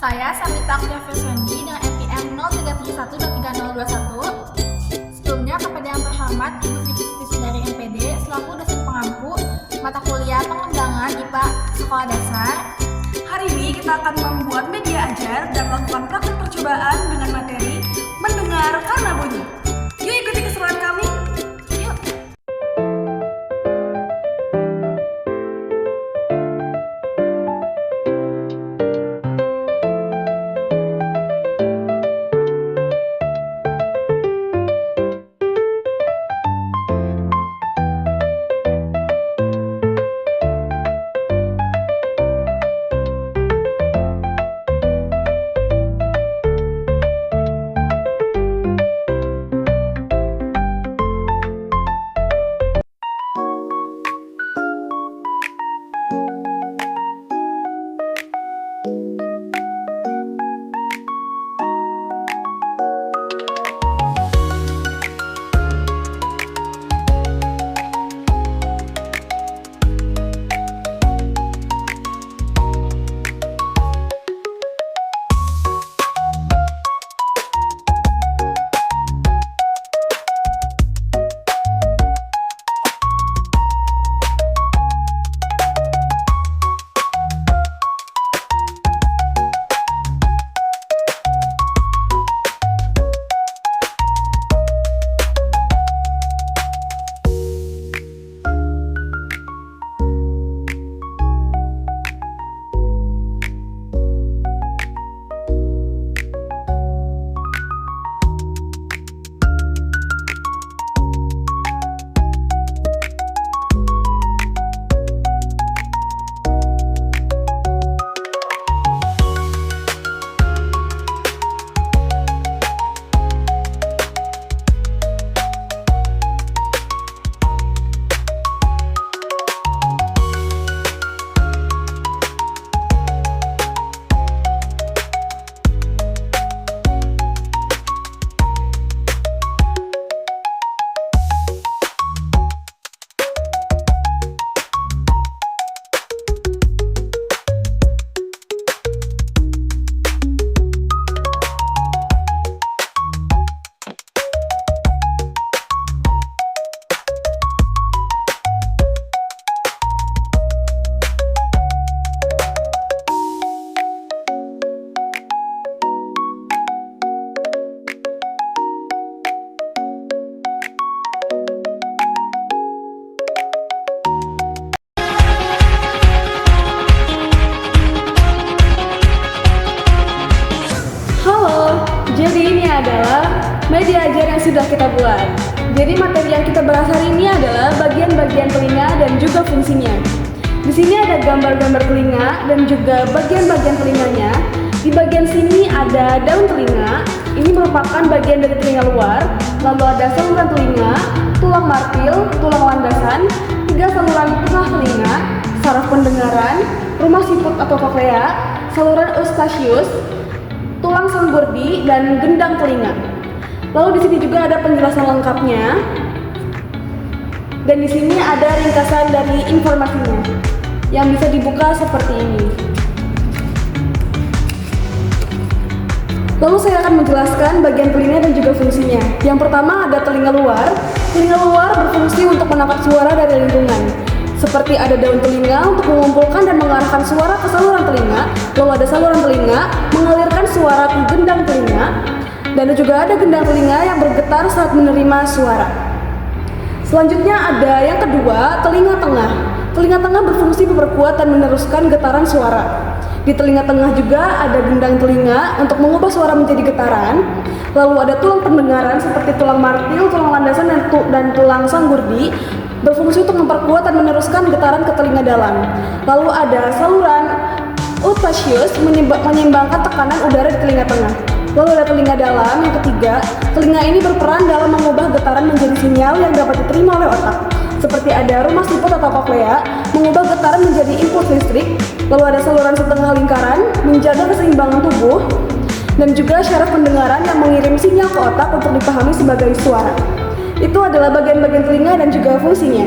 Saya Samita Akhtia Fesendi dengan NPM 0371230021. Sebelumnya kepada yang terhormat Ibu Fitri dari NPD selaku dosen pengampu mata kuliah pengembangan IPA Sekolah Dasar. Hari ini kita akan membuat media ajar dan melakukan praktik percobaan dengan materi mendengar karena bunyi. Yuk ikuti keseruan kami. Yuk. Jadi ini adalah media ajar yang sudah kita buat. Jadi materi yang kita bahas hari ini adalah bagian-bagian telinga dan juga fungsinya. Di sini ada gambar-gambar telinga dan juga bagian-bagian telinganya. Di bagian sini ada daun telinga. Ini merupakan bagian dari telinga luar. Lalu ada saluran telinga, tulang martil, tulang landasan, 3 saluran tengah telinga, saraf pendengaran, rumah siput atau koklea, saluran eustachius, tulang sanggurdi, dan gendang telinga. Lalu di sini juga ada penjelasan lengkapnya. Dan di sini ada ringkasan dari informasinya yang bisa dibuka seperti ini. Lalu saya akan menjelaskan bagian telinga dan juga fungsinya. Yang pertama ada telinga luar. Telinga luar berfungsi untuk menangkap suara dari lingkungan. Seperti ada daun telinga untuk mengumpulkan dan mengarahkan suara ke saluran telinga, lalu ada saluran telinga mengalirkan suara ke gendang telinga, dan juga ada gendang telinga yang bergetar saat menerima suara. Selanjutnya ada yang kedua, telinga tengah. Telinga tengah berfungsi memperkuat dan meneruskan getaran suara. Di telinga tengah juga ada gendang telinga untuk mengubah suara menjadi getaran. Lalu ada tulang pendengaran seperti tulang martil, tulang landasan, dan tulang sanggurdi, berfungsi untuk memperkuat dan meneruskan getaran ke telinga dalam. Lalu ada saluran eustachius menyeimbangkan tekanan udara di telinga tengah. Lalu ada telinga dalam yang ketiga. Telinga ini berperan dalam mengubah getaran menjadi sinyal yang dapat diterima oleh otak. Seperti ada rumah siput atau koklea, mengubah getaran menjadi impuls listrik. Lalu ada saluran setengah lingkaran, menjaga keseimbangan tubuh. Dan juga syaraf pendengaran yang mengirim sinyal ke otak untuk dipahami sebagai suara. Itu adalah bagian-bagian telinga dan juga fungsinya.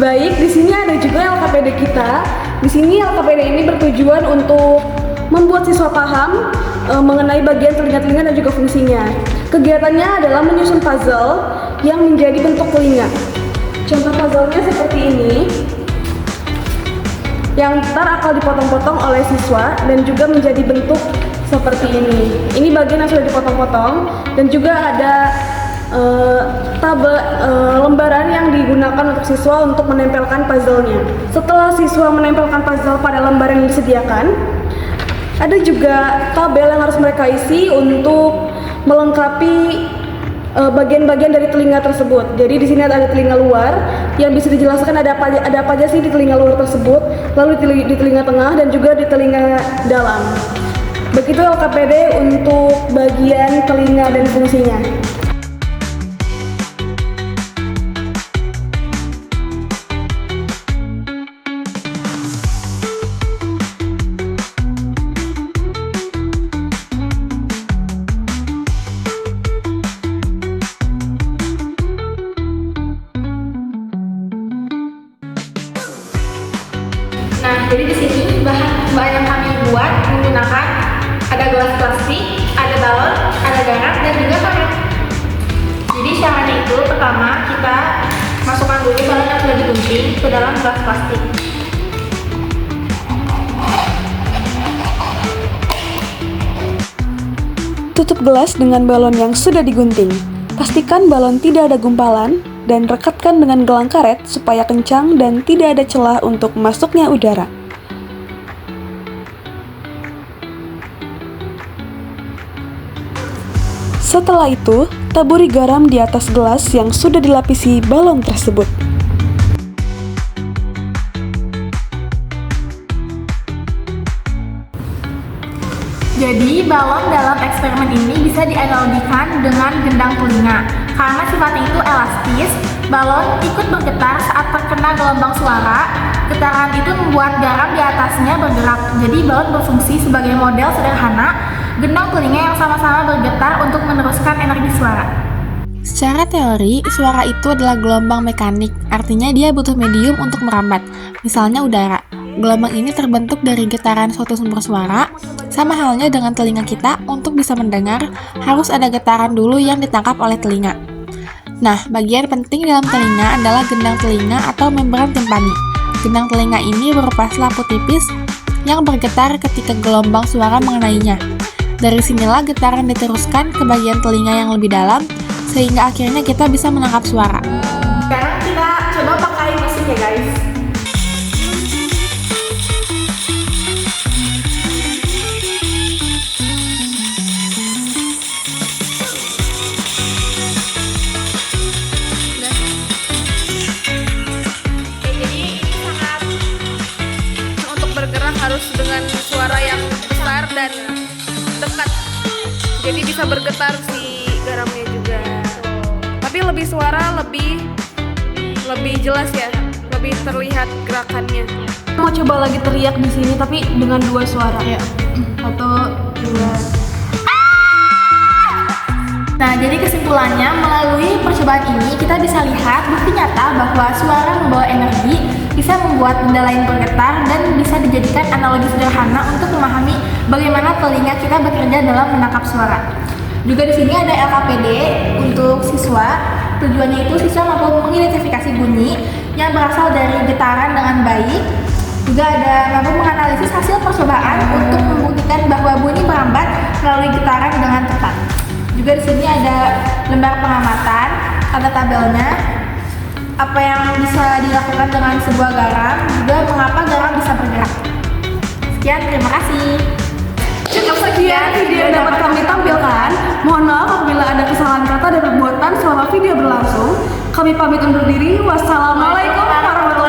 Baik, di sini ada juga LKPD kita. Di sini LKPD ini bertujuan untuk membuat siswa paham mengenai bagian telinga-telinga dan juga fungsinya. Kegiatannya adalah menyusun puzzle yang menjadi bentuk telinga. Contoh puzzle-nya seperti ini, yang ntar akan dipotong-potong oleh siswa dan juga menjadi bentuk seperti ini. Ini bagian yang sudah dipotong-potong dan juga ada lembaran yang digunakan untuk siswa untuk menempelkan puzzle-nya. Setelah siswa menempelkan puzzle pada lembaran yang disediakan, ada juga tabel yang harus mereka isi untuk melengkapi bagian-bagian dari telinga tersebut. Jadi di sini ada telinga luar yang bisa dijelaskan ada apa aja sih di telinga luar tersebut, lalu di telinga tengah dan juga di telinga dalam. Begitu LKPD untuk bagian telinga dan fungsinya. Nah, jadi di sini bahan yang kami buat menggunakan ada gelas plastik, ada balon, ada garam, dan juga karet. Jadi caranya itu pertama kita masukkan dulu balon yang sudah digunting ke dalam gelas plastik. Tutup gelas dengan balon yang sudah digunting. Pastikan balon tidak ada gumpalan dan rekatkan dengan gelang karet supaya kencang dan tidak ada celah untuk masuknya udara. Setelah itu, taburi garam di atas gelas yang sudah dilapisi balon tersebut. Jadi balon dalam eksperimen ini bisa dianalogikan dengan gendang telinga. Karena sifatnya itu elastis, balon ikut bergetar saat terkena gelombang suara. Getaran itu membuat garam di atasnya bergerak. Jadi balon berfungsi sebagai model sederhana gendang telinga yang sama-sama bergetar untuk meneruskan energi suara. Secara teori, suara itu adalah gelombang mekanik, artinya dia butuh medium untuk merambat, misalnya udara. Gelombang ini terbentuk dari getaran suatu sumber suara, sama halnya dengan telinga kita, untuk bisa mendengar, harus ada getaran dulu yang ditangkap oleh telinga. Nah, bagian penting dalam telinga adalah gendang telinga atau membran timpani. Gendang telinga ini berupa selaput tipis yang bergetar ketika gelombang suara mengenainya. Dari sinilah getaran diteruskan ke bagian telinga yang lebih dalam, sehingga akhirnya kita bisa menangkap suara. Sekarang kita coba pakai mesin ya guys. Harus dengan suara yang besar dan dekat, jadi bisa bergetar si garamnya juga. Tapi lebih suara lebih jelas ya, lebih terlihat gerakannya. Mau coba lagi teriak di sini tapi dengan dua suara ya. Atau dua. Nah, jadi kesimpulannya melalui percobaan ini kita bisa lihat bukti nyata bahwa suara membawa energi, bisa membuat benda lain bergetar, dan bisa dijadikan analogi sederhana untuk memahami bagaimana telinga kita bekerja dalam menangkap suara. Juga di sini ada LKPD untuk siswa. Tujuannya itu siswa mampu mengidentifikasi bunyi yang berasal dari getaran dengan baik. Juga ada mampu menganalisis hasil percobaan untuk membuktikan bahwa bunyi merambat melalui getaran dengan tepat. Juga di sini ada lembar pengamatan, ada tabelnya, apa yang bisa dilakukan dengan sebuah garam, juga mengapa garam bisa bergerak. Sekian, terima kasih. Cukup sekian video yang dapat kami tampilkan. Mohon maaf apabila ada kesalahan kata dan perbuatan selama video berlangsung. Kami pamit undur diri. Wassalamualaikum warahmatullahi wabarakatuh.